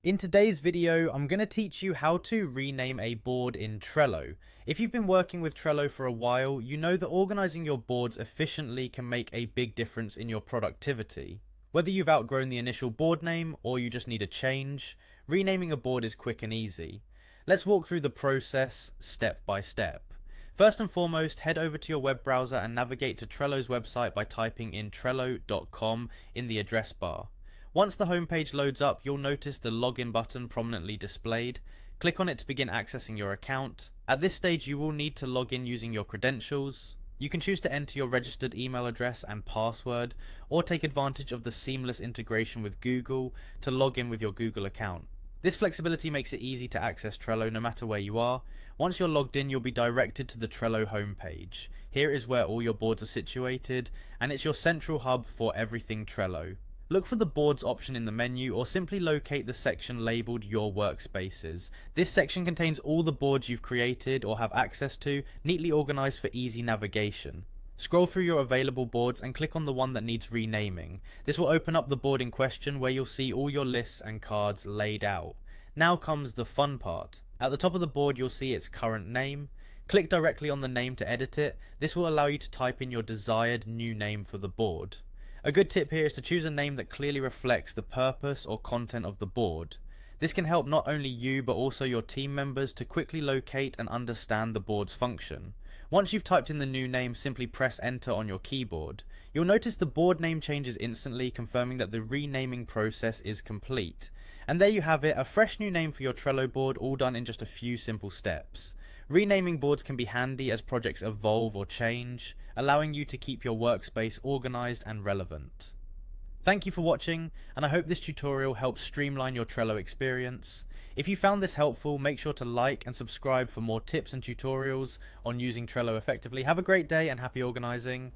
In today's video, I'm going to teach you how to rename a board in Trello. If you've been working with Trello for a while, you know that organizing your boards efficiently can make a big difference in your productivity. Whether you've outgrown the initial board name or you just need a change, renaming a board is quick and easy. Let's walk through the process step by step. First and foremost, head over to your web browser and navigate to Trello's website by typing in trello.com in the address bar. Once the homepage loads up, you'll notice the login button prominently displayed. Click on it to begin accessing your account. At this stage, you will need to log in using your credentials. You can choose to enter your registered email address and password, or take advantage of the seamless integration with Google to log in with your Google account. This flexibility makes it easy to access Trello no matter where you are. Once you're logged in, you'll be directed to the Trello homepage. Here is where all your boards are situated, and it's your central hub for everything Trello. Look for the boards option in the menu or simply locate the section labelled Your Workspaces. This section contains all the boards you've created or have access to, neatly organised for easy navigation. Scroll through your available boards and click on the one that needs renaming. This will open up the board in question where you'll see all your lists and cards laid out. Now comes the fun part. At the top of the board you'll see its current name. Click directly on the name to edit it. This will allow you to type in your desired new name for the board. A good tip here is to choose a name that clearly reflects the purpose or content of the board. This can help not only you but also your team members to quickly locate and understand the board's function. Once you've typed in the new name, simply press enter on your keyboard. You'll notice the board name changes instantly, confirming that the renaming process is complete. And there you have it, a fresh new name for your Trello board, all done in just a few simple steps. Renaming boards can be handy as projects evolve or change, allowing you to keep your workspace organized and relevant. Thank you for watching, and I hope this tutorial helps streamline your Trello experience. If you found this helpful, make sure to like and subscribe for more tips and tutorials on using Trello effectively. Have a great day and happy organizing.